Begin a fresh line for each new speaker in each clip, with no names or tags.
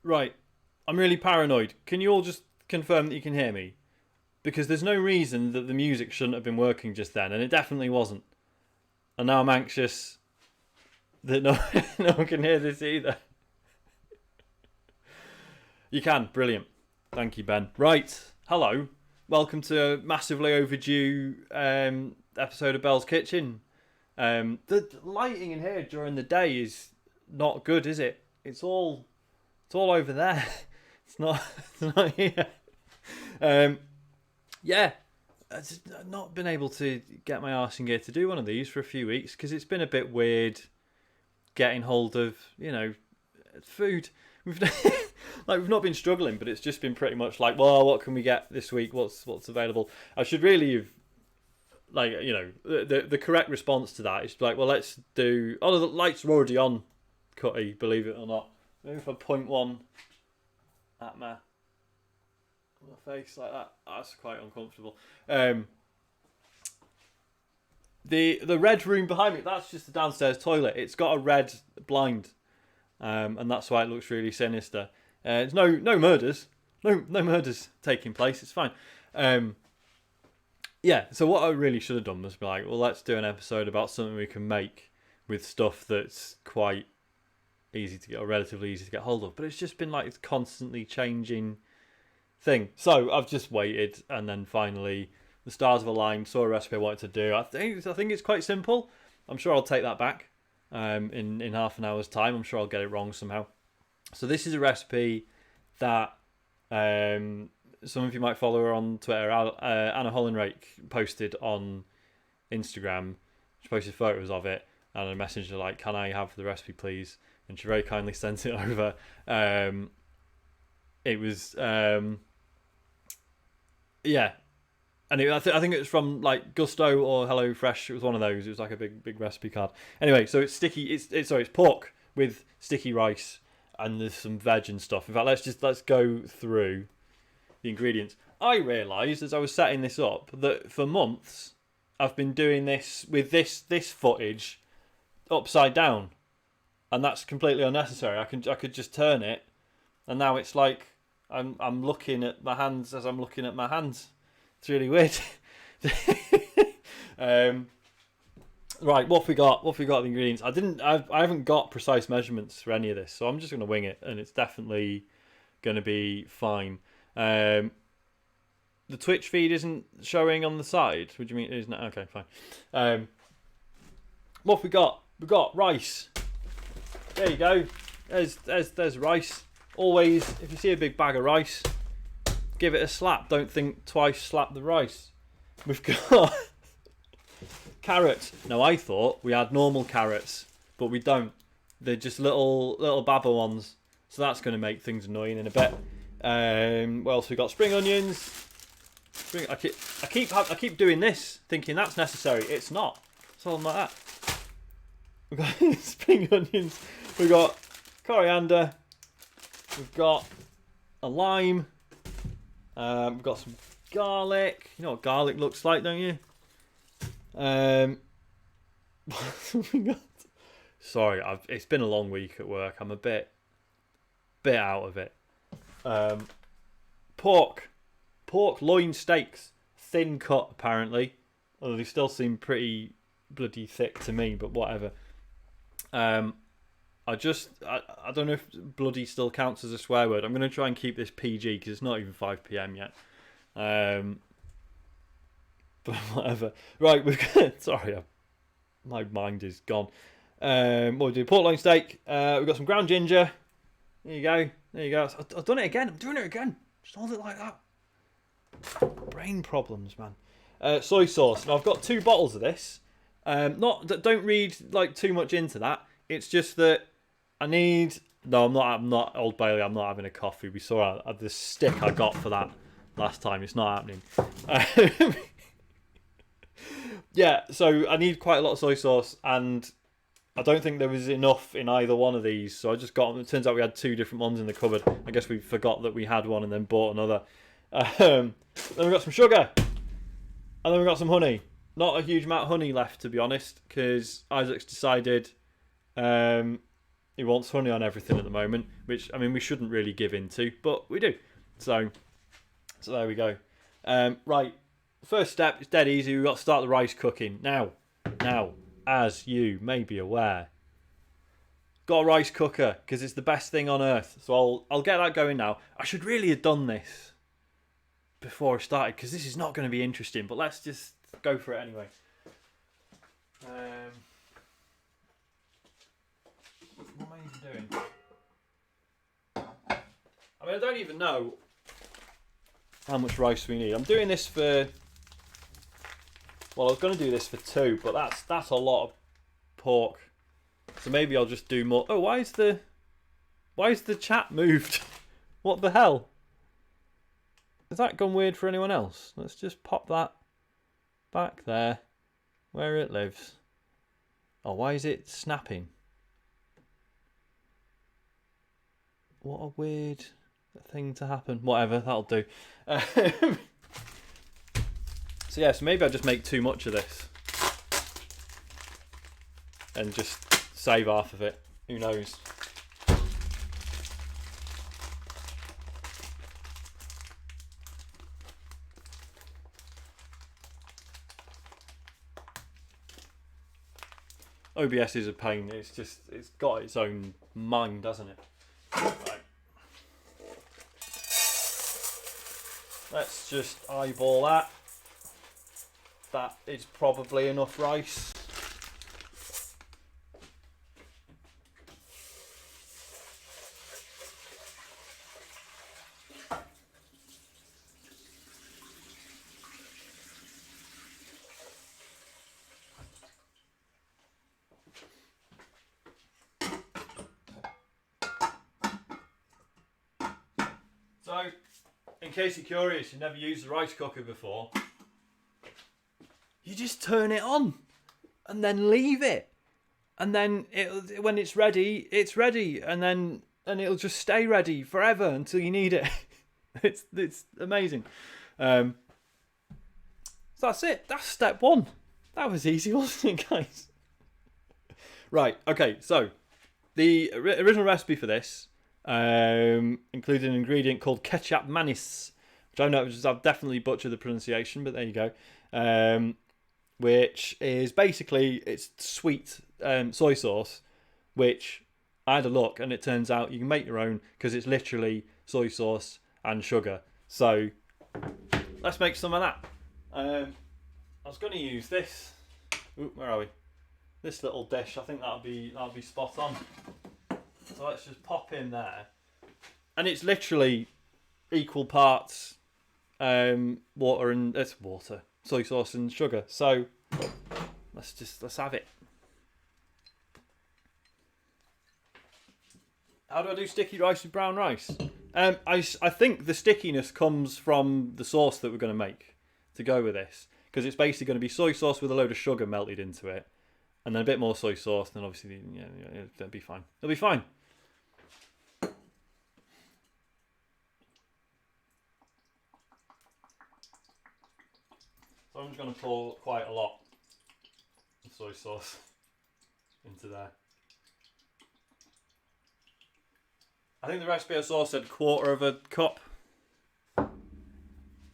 Right, I'm really paranoid. Can you all just confirm that you can hear me? Because there's no reason that the music shouldn't have been working just then, and it definitely wasn't. And now I'm anxious that no, no one can hear this either. You can, brilliant. Thank you, Ben. Right, hello. Welcome to a massively overdue episode of Bell's Kitchen. The lighting in here during the day is not good, is it? It's all over there. It's not. It's not here. Um, yeah, I've not been able to get my arse in gear to do one of these for a few weeks because it's been a bit weird getting hold of food. We've we've not been struggling, but it's just been pretty much like, well, what can we get this week? What's available? I should really have the correct response to that is like, well, let's do. Oh, the lights are already on, Cutty. Believe it or not. Maybe if I point one at my face like that, that's quite uncomfortable. The red room behind me, that's just the downstairs toilet. It's got a red blind, and that's why it looks really sinister. There's no murders, no murders taking place. It's fine. Yeah. So what I really should have done was be like, well, let's do an episode about something we can make with stuff that's quite easy to get or relatively easy to get hold of. But it's just been like it's constantly changing thing. So I've just waited, and then finally the stars have aligned. Saw a recipe I wanted to do. I think it's quite simple. I'm sure I'll take that back in half an hour's time. I'm sure I'll get it wrong somehow. So this is a recipe that some of you might follow her on Twitter. Anna Hollenrake posted on Instagram. She posted photos of it, and I messaged her like, "Can I have the recipe, please?" And she very kindly sent it over. It was yeah, and I think it was from like Gusto or Hello Fresh. It was one of those. It was like a big recipe card. Anyway, so it's sticky. It's pork with sticky rice, and there's some veg and stuff. In fact, let's go through the ingredients. I realised as I was setting this up that for months I've been doing this with this footage upside down, and that's completely unnecessary. I could just turn it, and now it's like I'm looking at my hands as I'm looking at my hands. It's really weird. Right, what have we got? The ingredients. I haven't got precise measurements for any of this, so I'm just gonna wing it, and it's definitely gonna be fine. The Twitch feed isn't showing on the side. Would you mean it isn't? Okay, fine. What have we got? We've got rice. There you go. There's rice. Always, if you see a big bag of rice, give it a slap. Don't think twice, slap the rice. We've got carrots. Now, I thought we had normal carrots, but we don't. They're just little baba ones. So that's going to make things annoying in a bit. Well, so we've got spring onions. I keep doing this, thinking that's necessary. It's not. Something like that. We've got spring onions. We've got coriander. We've got a lime. We've got some garlic. You know what garlic looks like, don't you? What have we got? Sorry, it's been a long week at work. I'm a bit out of it. Pork loin steaks, thin cut apparently. Although they still seem pretty bloody thick to me, but whatever. I don't know if bloody still counts as a swear word. I'm going to try and keep this PG because it's not even 5 p.m. yet. But whatever. Right, we've got... Sorry, my mind is gone. What we do? Pork loin steak. We've got some ground ginger. There you go. I've done it again. I'm doing it again. Just hold it like that. Brain problems, man. Soy sauce. Now, I've got 2 bottles of this. Don't read like too much into that. It's just that I need... No, I'm not Old Bailey. I'm not having a coffee. We saw the stick I got for that last time. It's not happening. Yeah, so I need quite a lot of soy sauce, and I don't think there was enough in either one of these, so I just got them. It turns out we had 2 different ones in the cupboard. I guess we forgot that we had one and then bought another. Then we've got some sugar, and then we've got some honey. Not a huge amount of honey left, to be honest, because Isaac's decided He wants honey on everything at the moment, which, I mean, we shouldn't really give into, but we do. So there we go. Right, first step is dead easy. We've got to start the rice cooking. Now, as you may be aware, got a rice cooker because it's the best thing on earth. So I'll get that going now. I should really have done this before I started because this is not going to be interesting, but let's just go for it anyway. What am I even doing? I mean, I don't even know how much rice we need. I'm doing this for... Well, I was going to do this for 2, but that's a lot of pork. So maybe I'll just do more... Oh, why is the chat moved? What the hell? Has that gone weird for anyone else? Let's just pop that back there, where it lives. Oh, why is it snapping? What a weird thing to happen. Whatever, that'll do. So yeah, so maybe I just make too much of this and just save half of it. Who knows? OBS is a pain. It's got its own mind, hasn't it? Right. Let's just eyeball that. That is probably enough rice. So, in case you're curious, you've never used the rice cooker before, you just turn it on and then leave it. And then when it's ready, and it'll just stay ready forever until you need it. It's amazing. So that's it. That's step 1. That was easy, wasn't it, guys? Right, okay, so the original recipe for this included an ingredient called ketchup manis, which I know I've definitely butchered the pronunciation, but there you go. Which is basically, it's sweet soy sauce, which I had a look and it turns out you can make your own because it's literally soy sauce and sugar. So let's make some of that. I was going to use this. Ooh, where are we? This little dish. I think that'll be spot on. So let's just pop in there, and it's literally equal parts water and soy sauce and sugar. So let's have it. How do I do sticky rice with brown rice? I think the stickiness comes from the sauce that we're going to make to go with this, because it's basically going to be soy sauce with a load of sugar melted into it, and then a bit more soy sauce. Then obviously, it'll be fine. It'll be fine. So I'm just going to pour quite a lot of soy sauce into there. I think the recipe I saw said 1/4 cup.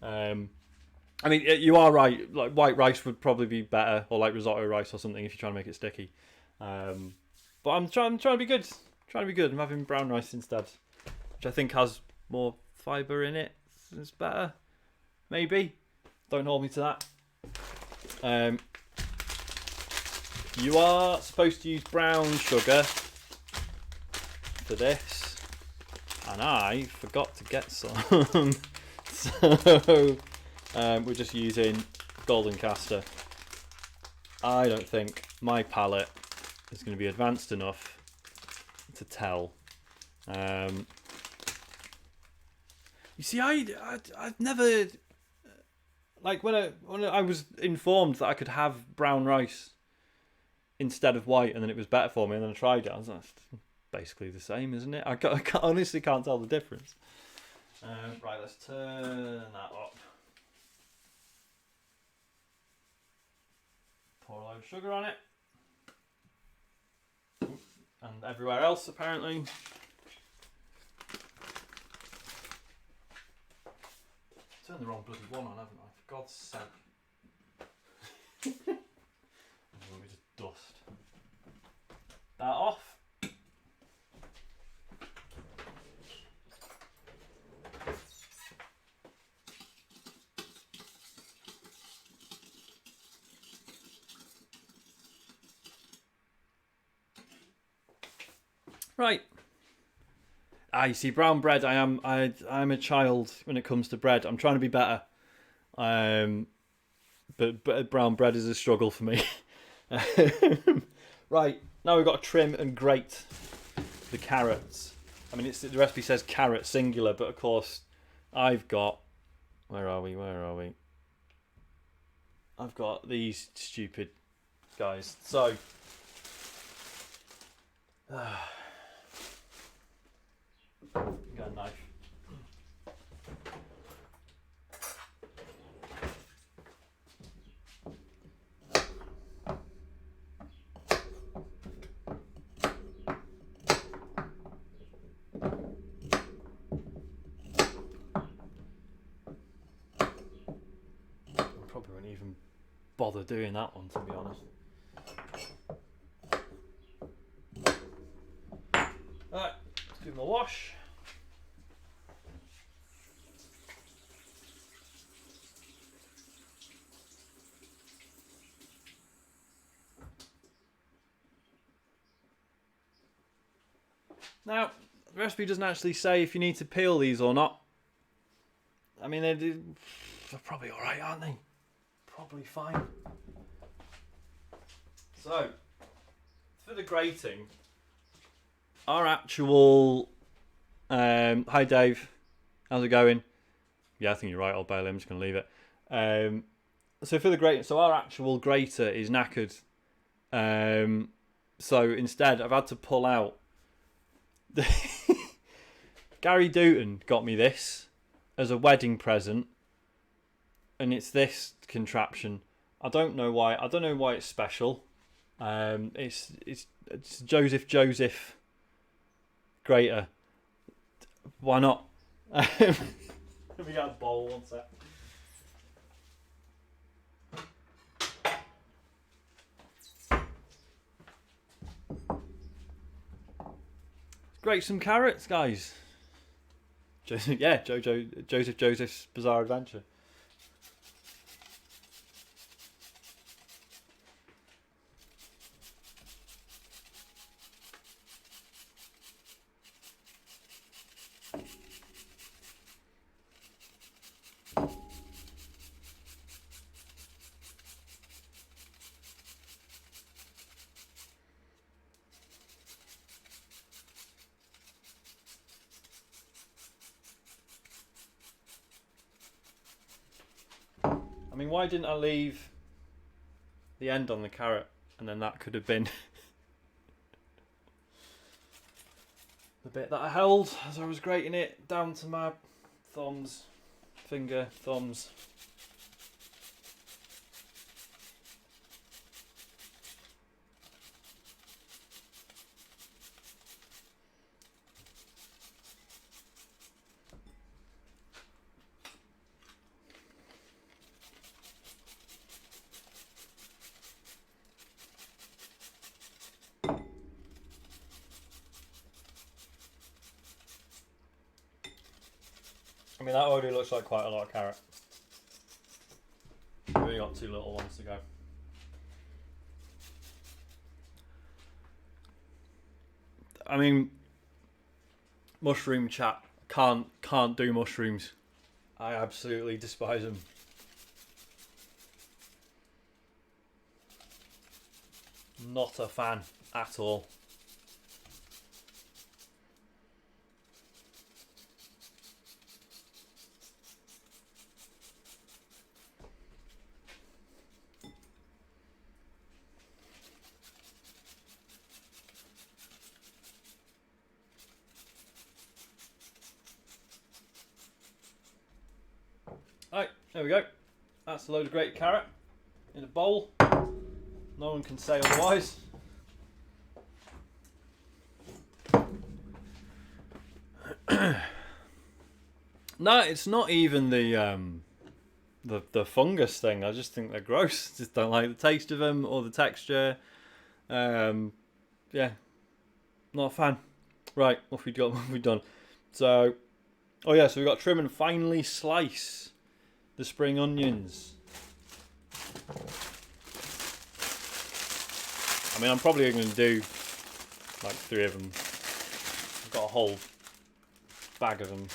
I mean, you are right. Like white rice would probably be better, or like risotto rice or something if you're trying to make it sticky. But I'm trying to be good. Trying to be good. I'm having brown rice instead, which I think has more fibre in it. It's better, maybe. Don't hold me to that. You are supposed to use brown sugar for this, and I forgot to get some. So we're just using golden castor. I don't think my palate is going to be advanced enough to tell. You see, I've never, like when I was informed that I could have brown rice instead of white, and then it was better for me, and then I tried it. I was like, it's basically the same, isn't it? I honestly can't tell the difference. Right, let's turn that up. Pour a load of sugar on it. And everywhere else apparently. Turned the wrong bloody one on, haven't I? For God's sake. Let me just dust that off. Right. You see, brown bread. I'm a child when it comes to bread. I'm trying to be better. But brown bread is a struggle for me. Right, now we've got to trim and grate the carrots. I mean, the recipe says carrot singular, but of course I've got... Where are we? I've got these stupid guys. So... got a knife. Probably won't even bother doing that one, to be honest. Alright, let's give them a wash. Now, the recipe doesn't actually say if you need to peel these or not. I mean, they're probably alright, aren't they? Probably fine. So, for the grating, our actual... hi Dave, how's it going? Yeah, I think you're right, old Bailey, I'm just going to leave it. So for the grating, so our actual grater is knackered. So instead, I've had to pull out... Gary Dutton got me this as a wedding present, and it's this contraption. I don't know why it's special. It's Joseph grater. Why not? Let me get a bowl, one sec. Grate some carrots, guys. Joseph's Bizarre Adventure. I mean, why didn't I leave the end on the carrot, and then that could have been the bit that I held as I was grating it down to my thumbs. I mean, that already looks like quite a lot of carrot. We've only got 2 little ones to go. I mean, mushroom chat. Can't do mushrooms. I absolutely despise them. Not a fan at all. Right, there we go. That's a load of grated carrot in a bowl. No one can say otherwise. No, it's not even the fungus thing. I just think they're gross. Just don't like the taste of them or the texture. Yeah, not a fan. Right, what have we got? What have we done? So, oh yeah, so we got trim and finely slice the spring onions. I mean, I'm probably going to do like 3 of them. I've got a whole bag of them.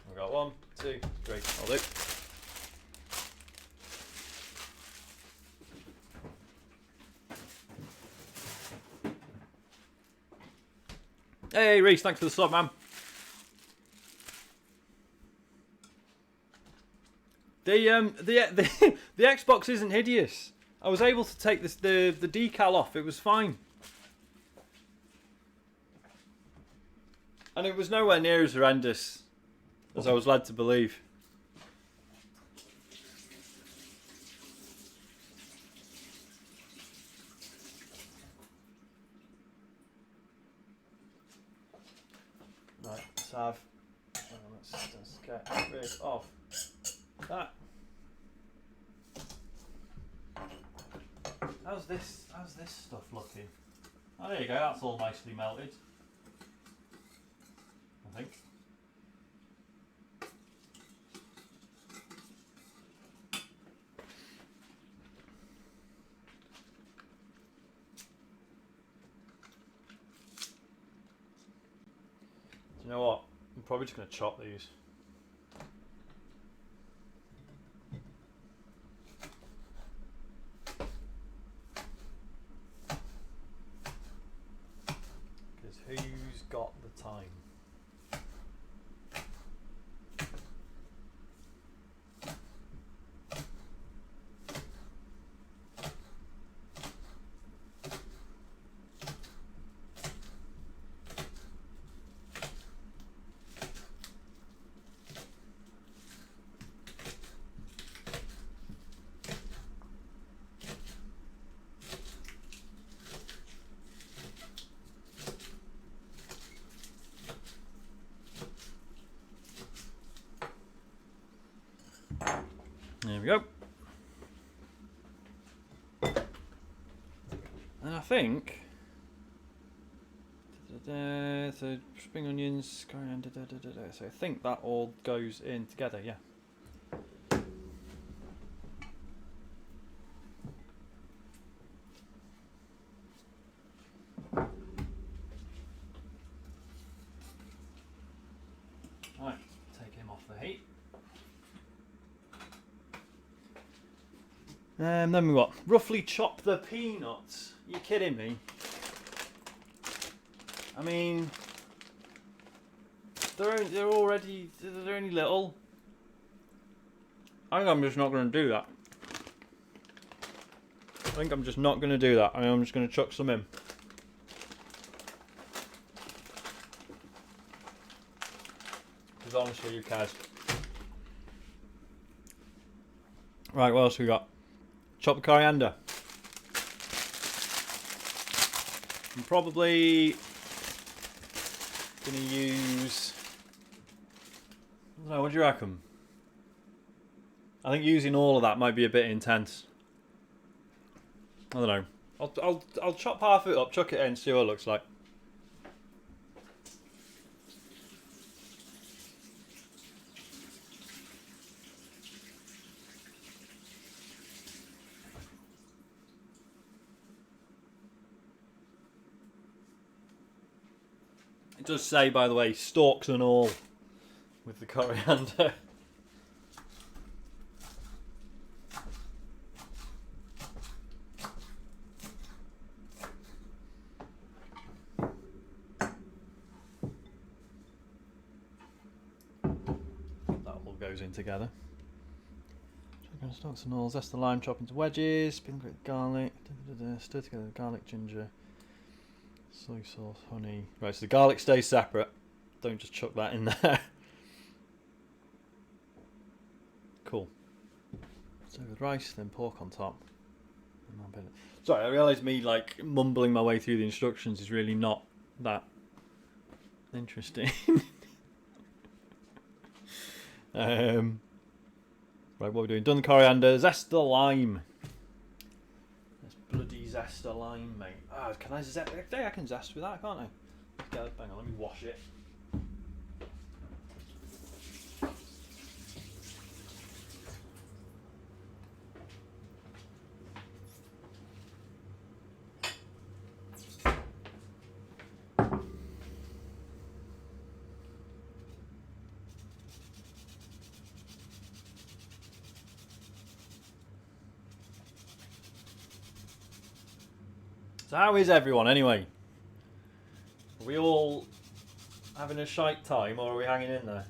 I've got 1, 2, 3. I'll do. Hey Reese, thanks for the sub, man. The Xbox isn't hideous. I was able to take the decal off. It was fine, and it was nowhere near as horrendous as I was led to believe. Right, let's get rid of that. How's this stuff looking? Oh, there you go. That's all nicely melted, I think. Do you know what? I'm probably just going to chop these. Because who's got the time? There we go. And I think so spring onions, coriander, so I think that all goes in together, yeah. Right, take him off the heat. Then we what? Roughly chop the peanuts. You kidding me? I mean, they're only little. I think I'm just not going to do that. I think I'm just not going to do that. I'm just going to chuck some in. Because honestly, who cares? Right, what else we got? Chop the coriander. I'm probably going to use... I don't know, what do you reckon? I think using all of that might be a bit intense. I don't know. I'll chop half of it up, chuck it in, see what it looks like. It does say, by the way, stalks and all with the coriander. That all goes in together. Stalks and all, zest the lime, chop into wedges, spin with garlic, stir together garlic, ginger, soy sauce, honey. Right, so the garlic stays separate. Don't just chuck that in there. Cool. So with rice, then pork on top. Sorry, I realised me like mumbling my way through the instructions is really not that interesting. Right, what are we doing? Done the coriander, zest the lime. Let's bloody zest the lime, mate. Ah, can I zest? I can zest with that, can't I? Hang on, let me wash it. So how is everyone anyway? Are we all having a shite time or are we hanging in there?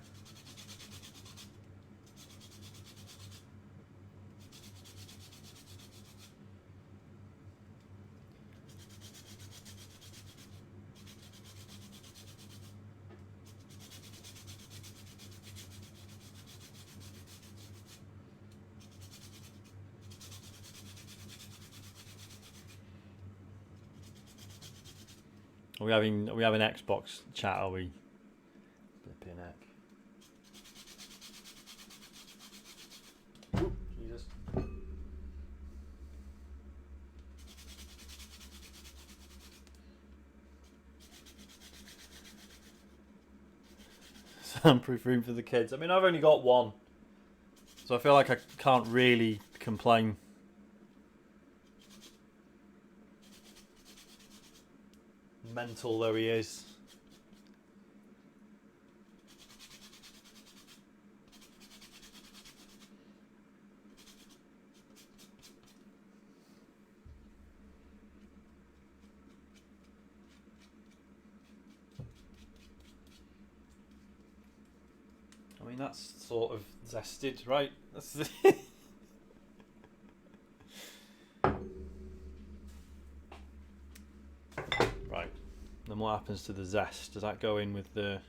Are we having Xbox chat, are we? Flipping heck. Ooh, Jesus. Soundproof room for the kids. I mean, I've only got one, so I feel like I can't really complain. Mental though he is. I mean, that's sort of zested, right? That's right. Then what happens to the zest? Does that go in with the...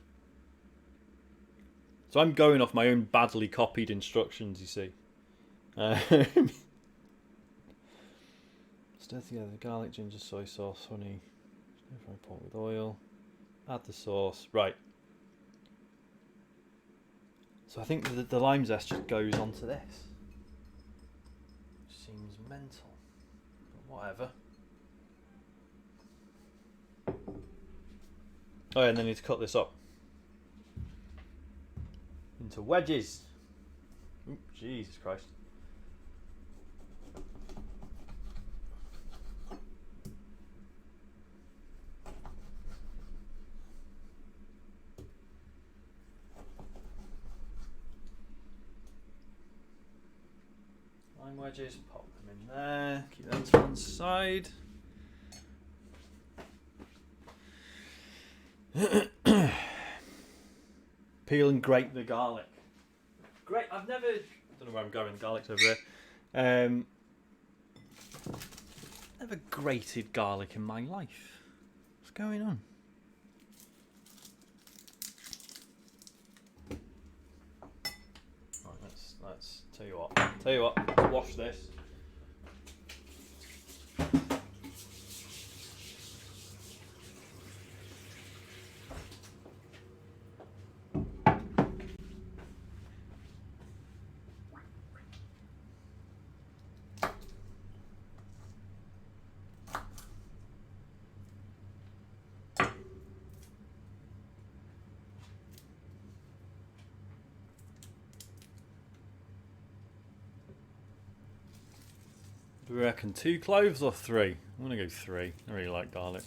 So I'm going off my own badly copied instructions, you see. Stir together the garlic, ginger, soy sauce, honey. Stir fry pot with oil. Add the sauce. Right. So I think the lime zest just goes onto this. Seems mental. But whatever. Oh, yeah, and then I need to cut this up into wedges. Ooh, Jesus Christ. Lime wedges, pop them in there, keep them to one side. Peel and grate the garlic. Great, I've never... I don't know where I'm going, the garlic's over there. Never grated garlic in my life. What's going on? Right, let's tell you what, let's wash this. Do we reckon 2 cloves or 3? I'm going to go 3. I really like garlic.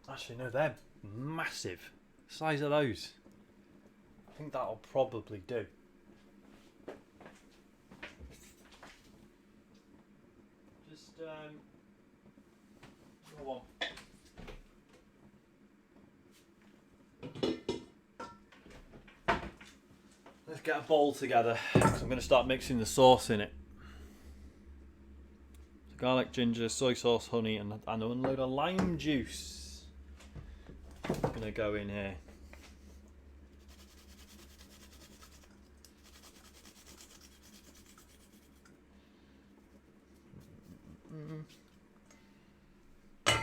Actually, no, they're massive. The size of those. I think that'll probably do. Just go on. get a bowl together because I'm going to start mixing the sauce in it. So garlic, ginger, soy sauce, honey, and a load of lime juice. Going to go in here.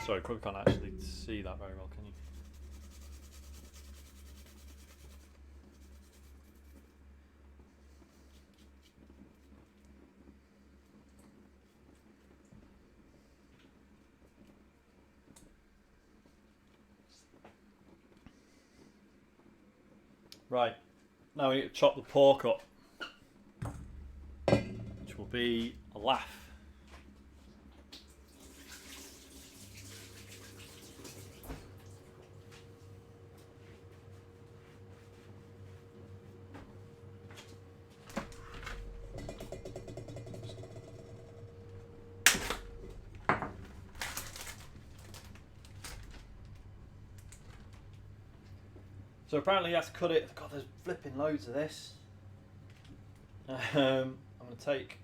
Sorry, probably can't actually see that very well, can you? Right, now we need to chop the pork up, which will be a laugh. So apparently you have to cut it. God, there's flipping loads of this. I'm going to take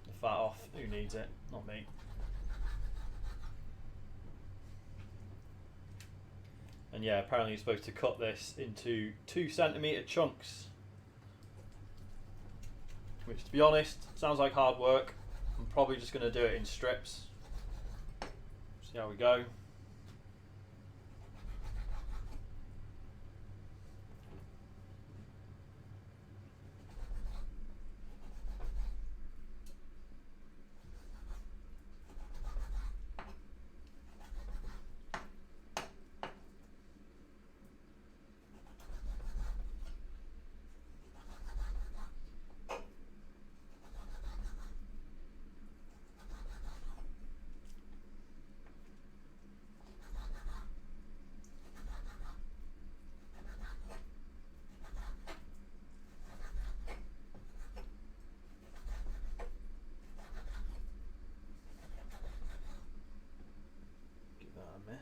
the fat off. Who needs it? Not me. And yeah, apparently you're supposed to cut this into 2 centimetre chunks. Which, to be honest, sounds like hard work. I'm probably just going to do it in strips. See how we go.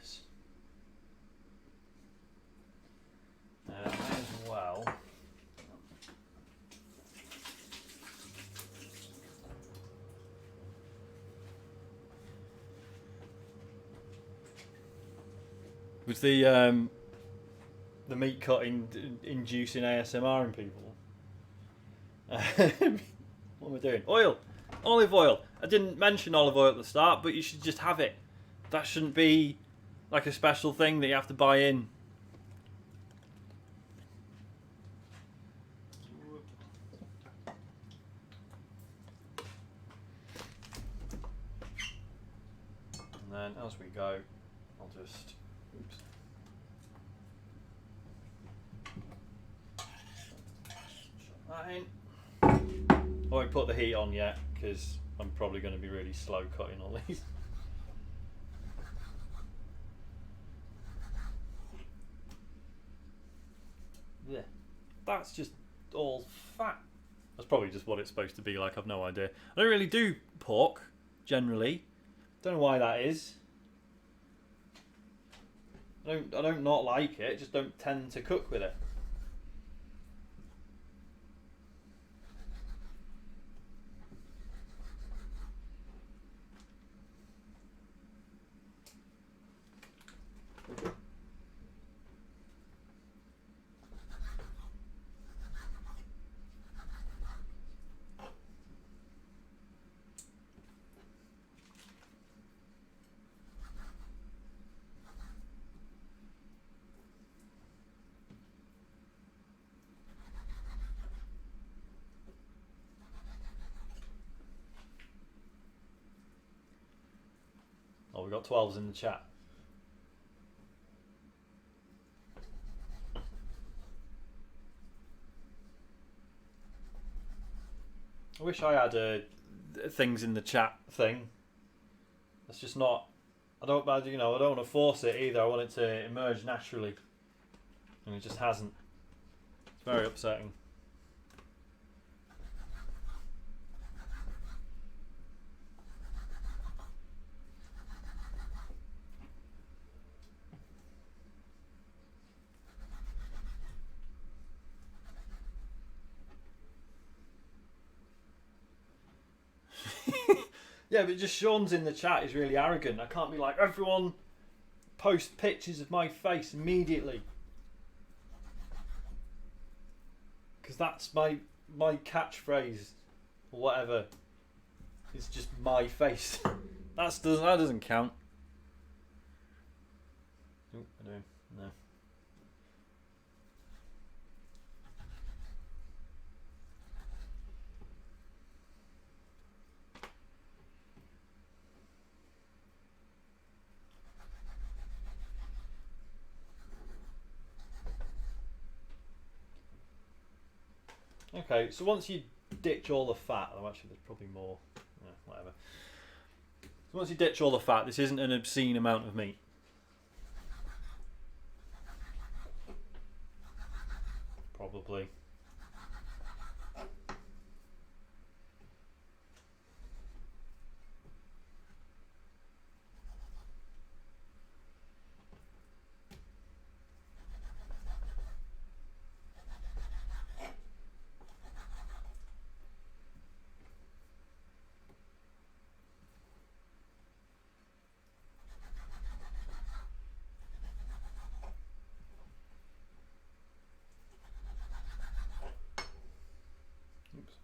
Miss. May as well. Was the meat cutting inducing ASMR in people? What am I doing? Oil, olive oil. I didn't mention olive oil at the start, but you should just have it. That shouldn't be like a special thing that you have to buy in. And then as we go, I'll just, oops. Shut that in. I won't put the heat on yet because I'm probably going to be really slow cutting all these. Yeah, that's just all fat. That's probably just what it's supposed to be like. I've no idea. I don't really do pork generally. Don't know why that is. I don't not like it. Just don't tend to cook with it. Oh, we got 12s in the chat. I wish I had a things in the chat thing. That's just not. I don't want to force it either. I want it to emerge naturally, and it just hasn't. It's very upsetting. Yeah, but just Sean's in the chat is really arrogant. I can't be like, everyone post pictures of my face immediately. Because that's my catchphrase or whatever. It's just my face. that doesn't count. Oh, I don't know. Okay, so once you ditch all the fat, oh, actually there's probably more, yeah, whatever. So once you ditch all the fat, this isn't an obscene amount of meat. Probably. Oops.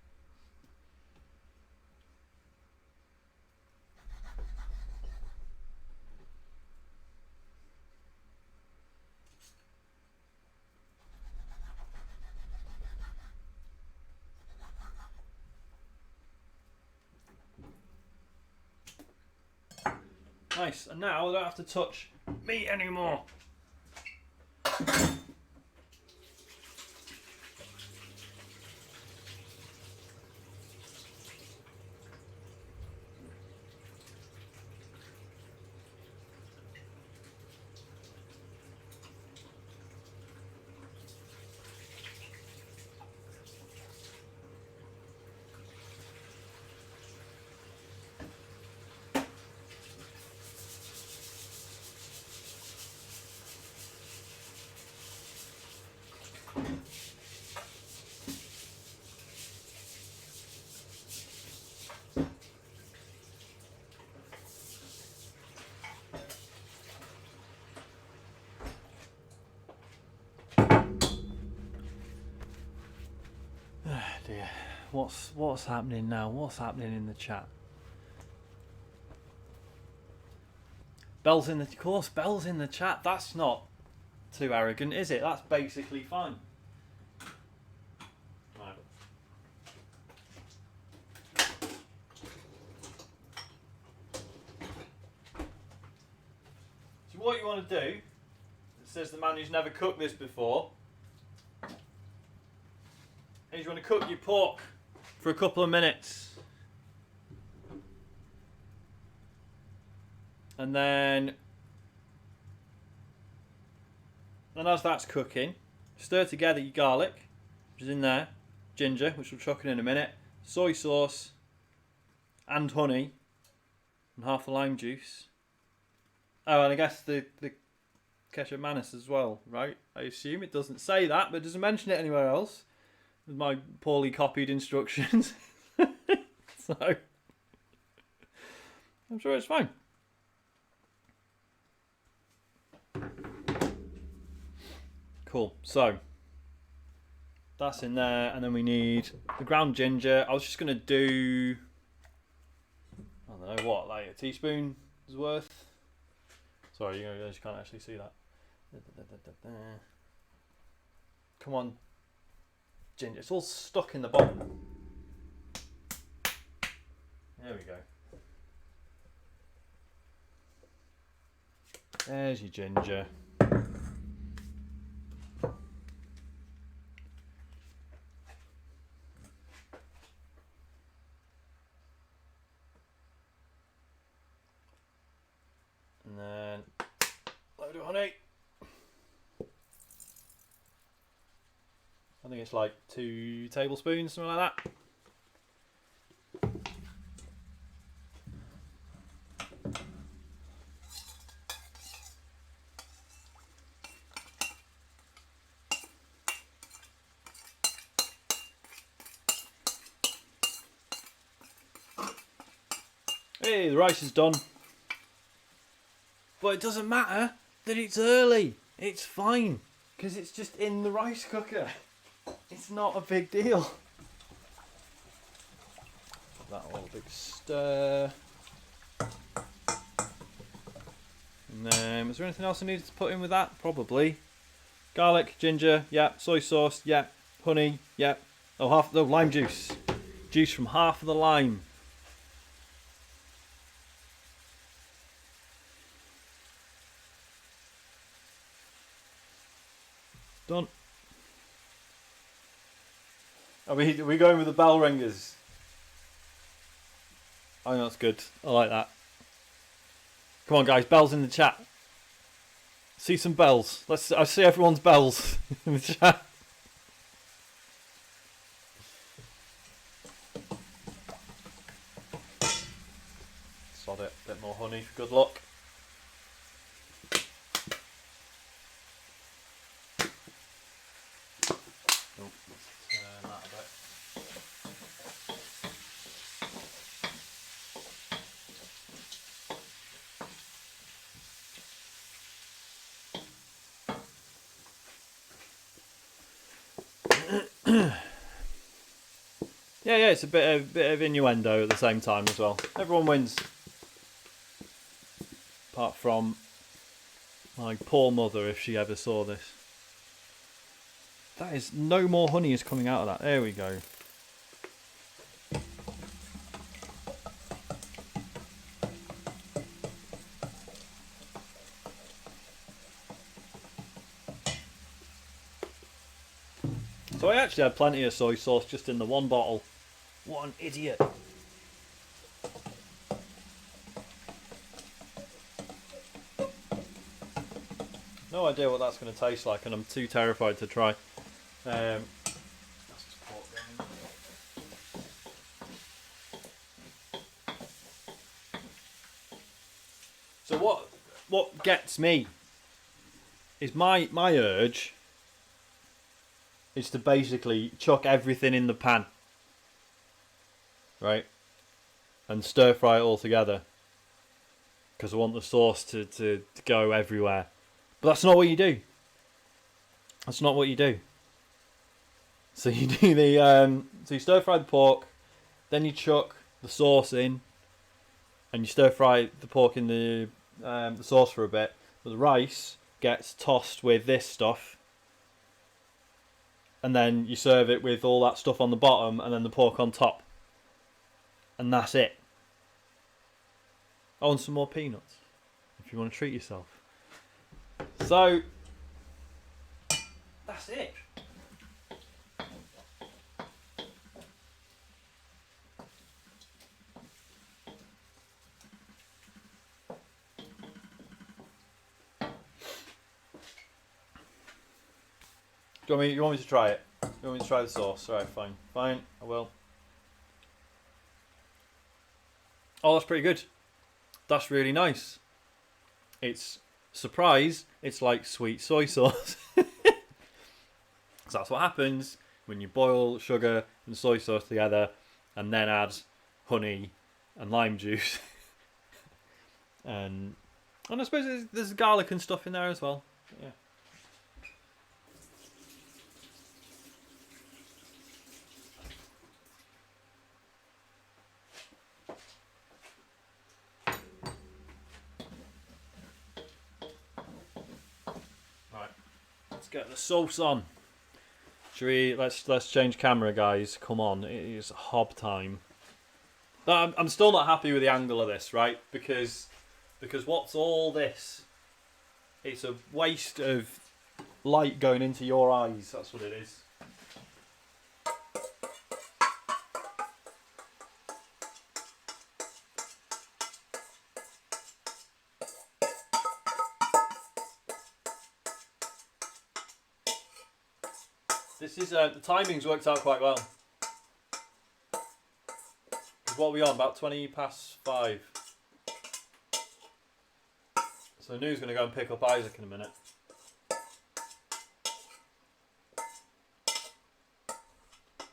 Nice, and now I don't have to touch meat anymore. Dear. What's happening now? What's happening in the chat? Bell's in the course. Bell's in the chat. That's not too arrogant, is it? That's basically fine. Right. So what you want to do? It says the man who's never cooked this before. Is you want to cook your pork for a couple of minutes. And then as that's cooking, stir together your garlic, which is in there, ginger, which we'll chuck in a minute, soy sauce, and honey, and half the lime juice. Oh, and I guess the ketchup mayonnaise as well, right? I assume it doesn't say that, but it doesn't mention it anywhere else. With my poorly copied instructions. So, I'm sure it's fine. Cool, so that's in there, and then we need the ground ginger. I was just going to do, I don't know what, like a teaspoon's worth. Sorry, you guys can't actually see that. Come on, ginger. It's all stuck in the bottom. There we go. There's your ginger. And then load of honey. I think it's like 2 tablespoons, something like that. Hey, the rice is done. But it doesn't matter that it's early. It's fine. Because it's just in the rice cooker. It's not a big deal. Put that all a big stir. And then, was there anything else I needed to put in with that? Probably. Garlic, ginger, yeah. Soy sauce, yeah. Honey, yeah. Oh, lime juice. Juice from half of the lime. Done. Are we going with the bell ringers? I think that's good. I like that. Come on, guys. Bells in the chat. See some bells. I see everyone's bells in the chat. Sod it. A bit more honey for good luck. Turn that a bit. Yeah, it's a bit of innuendo at the same time as well. Everyone wins. Apart from my poor mother, if she ever saw this. That is, no more honey is coming out of that. There we go. So I actually had plenty of soy sauce just in the one bottle. What an idiot. No idea what that's going to taste like, and I'm too terrified to try. That's just pork rind. So what gets me is my urge is to basically chuck everything in the pan, right, and stir fry it all together, because I want the sauce to go everywhere. But that's not what you do. That's not what you do. So you do so you stir fry the pork, then you chuck the sauce in, and you stir fry the pork in the sauce for a bit. But the rice gets tossed with this stuff, and then you serve it with all that stuff on the bottom, and then the pork on top, and that's it. Oh, and some more peanuts if you want to treat yourself. So that's it. You want me to try it? You want me to try the sauce? Alright, fine. Fine, I will. Oh, that's pretty good. That's really nice. It's, surprise, it's like sweet soy sauce. So that's what happens when you boil sugar and soy sauce together and then add honey and lime juice. and I suppose there's garlic and stuff in there as well. Yeah. Get the sauce on. Should we let's change camera, guys? Come on, it is hob time. But I'm still not happy with the angle of this, right? Because what's all this? It's a waste of light going into your eyes. That's what it is. This is the timing's worked out quite well. What are we on? About 20 past 5. So Nu's going to go and pick up Isaac in a minute.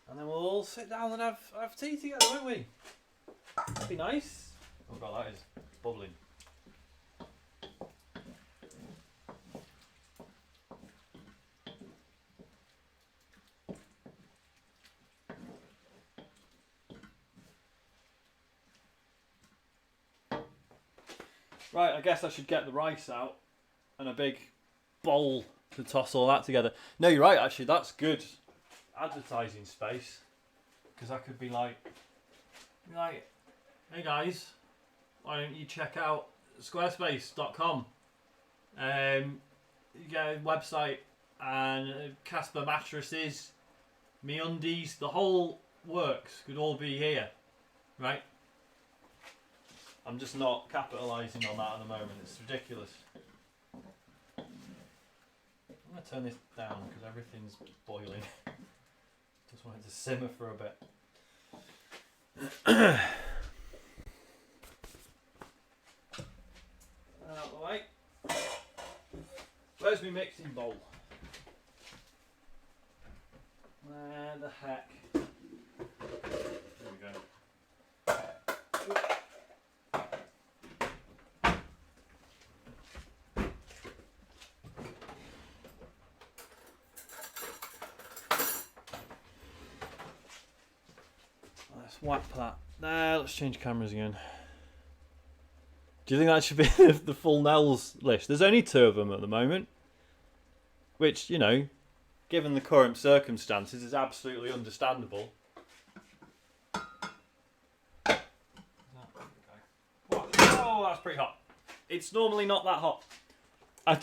And then we'll all sit down and have tea together, won't we? That'd be nice. Oh god, that is bubbling. Right, I guess I should get the rice out and a big bowl to toss all that together. No, you're right, actually, that's good advertising space. Because I could be like, hey guys, why don't you check out squarespace.com? You get a website and Casper mattresses, MeUndies, the whole works could all be here, right? I'm just not capitalising on that at the moment. It's ridiculous. I'm going to turn this down because everything's boiling. Just want it to simmer for a bit. Out of the way. Where's my mixing bowl? Where the heck? There we go. Let's whack that. Let's change cameras again. Do you think that should be the full Nels list? There's only 2 of them at the moment. Which, you know, given the current circumstances, is absolutely understandable. Oh, that's pretty hot. It's normally not that hot. I've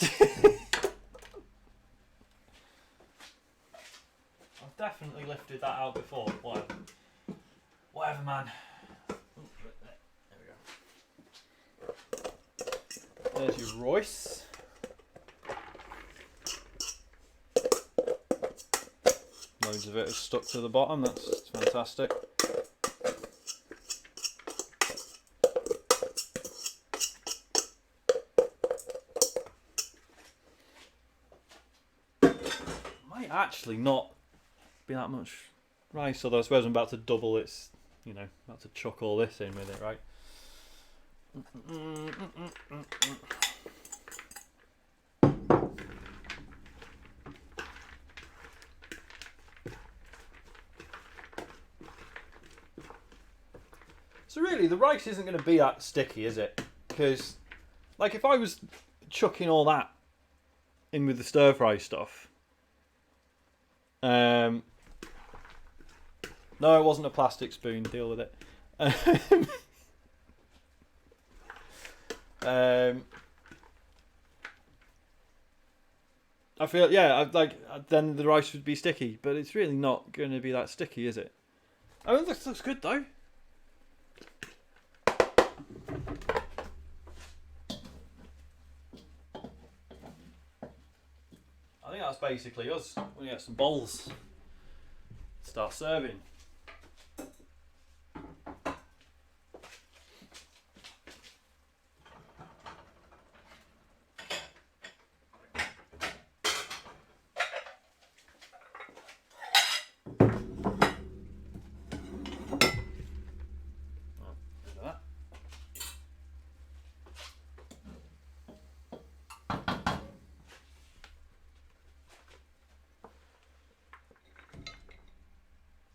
definitely lifted that out before. Whatever, man. There's your Royce. Loads of it is stuck to the bottom, that's fantastic. Might actually not be that much rice, although I suppose I'm about to double its, you know, about to chuck all this in with it, right? So really, the rice isn't going to be that sticky, is it? Because, like, if I was chucking all that in with the stir-fry stuff... no, it wasn't a plastic spoon, deal with it. I feel, yeah, then the rice would be sticky, but it's really not going to be that sticky, is it? Oh, this looks good though. I think that's basically us. We're going to get some bowls. Start serving.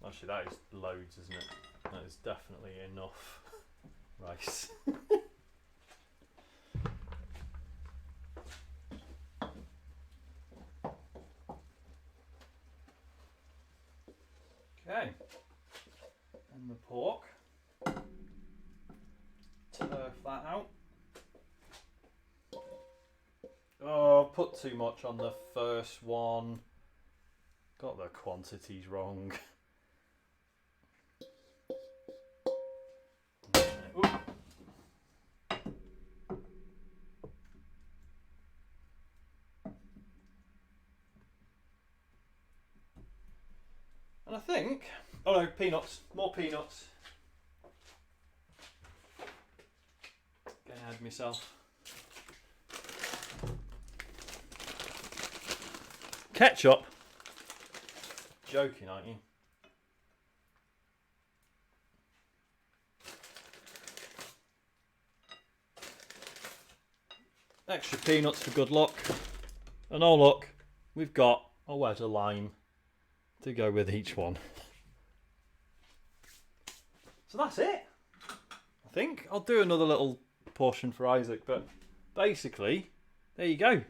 Actually, that is loads, isn't it? That is definitely enough rice. Okay. And the pork. Turf that out. Oh, I've put too much on the first one. Got the quantities wrong. And I think, oh no, peanuts, more peanuts. Getting ahead of myself. Ketchup? Joking, aren't you? extra peanuts for good luck. And oh look, we've got a wedge of lime to go with each one. So that's it. I think I'll do another little portion for Isaac, but basically, there you go.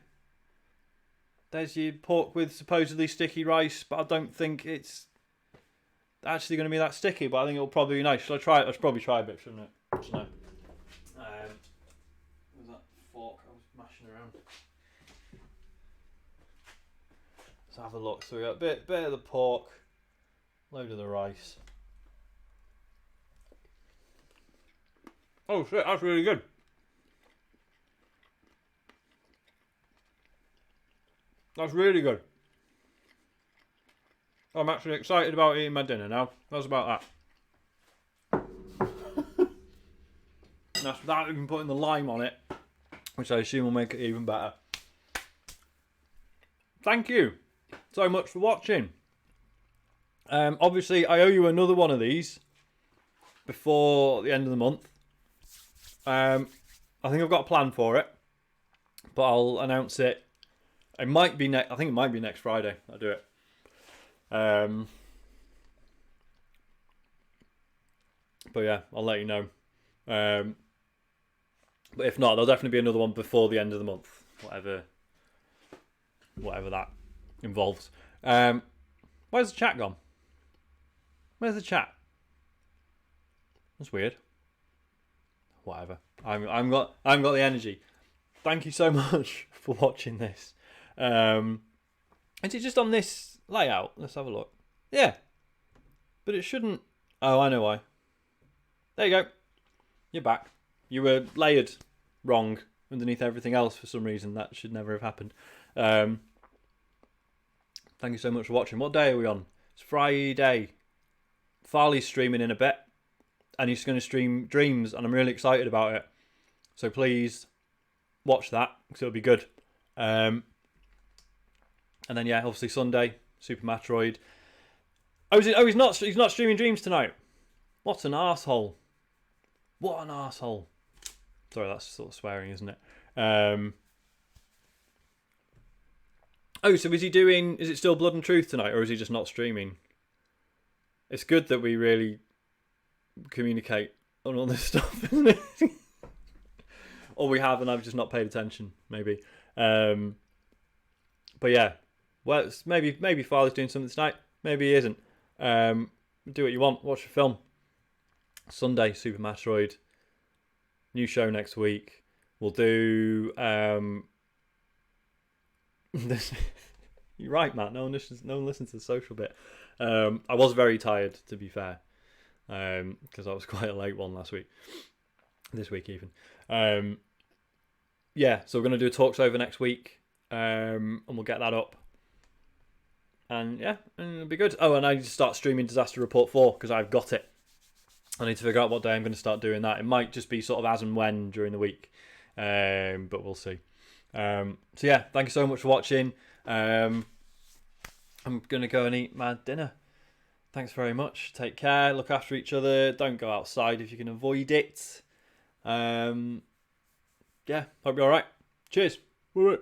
There's your pork with supposedly sticky rice, but I don't think it's actually going to be that sticky, but I think it'll probably be nice. Should I try it? I should probably try a bit, shouldn't it? I don't know. Where's that fork I was mashing around? Let's have a look. So we got a bit of the pork, load of the rice. Oh shit, that's really good. That's really good. I'm actually excited about eating my dinner now. That's about that. That's without even putting the lime on it, which I assume will make it even better. Thank you so much for watching. Obviously, I owe you another one of these before the end of the month. I think I've got a plan for it, but I'll announce it. It might be I think it might be next Friday. I'll do it. But yeah, I'll let you know. But if not, there'll definitely be another one before the end of the month. Whatever that involves. Where's the chat gone? Where's the chat? That's weird. Whatever. I haven't got the energy. Thank you so much for watching this. Is it just on this layout? Let's have a look. Yeah. But it shouldn't. Oh, I know why. There you go. You're back. You were layered wrong underneath everything else for some reason. That should never have happened. Thank you so much for watching. What day are we on? It's Friday. Farley's streaming in a bit. And he's going to stream Dreams. And I'm really excited about it. So please watch that. Because it'll be good. And then, yeah, obviously Sunday. Super Metroid. He's not streaming Dreams tonight. What an arsehole. What an arsehole. Sorry, that's sort of swearing, isn't it? So is it still Blood and Truth tonight, or is he just not streaming? It's good that we really communicate on all this stuff, isn't it? Or we have, and I've just not paid attention, maybe. But yeah, well, maybe Father's doing something tonight. Maybe he isn't. Do what you want. Watch a film. Sunday, Super Metroid. New show next week. We'll do. You're right, Matt. No one listens to the social bit. I was very tired, to be fair, because I was quite a late one last week. This week even. Yeah, so we're going to do a talks over next week, and we'll get that up. And yeah, it'll be good. Oh, and I need to start streaming Disaster Report 4 because I've got it. I need to figure out what day I'm going to start doing that. It might just be sort of as and when during the week, but we'll see. So yeah, thank you so much for watching. I'm going to go and eat my dinner. Thanks very much. Take care. Look after each other. Don't go outside if you can avoid it. Yeah, hope you're all right. Cheers. Bye.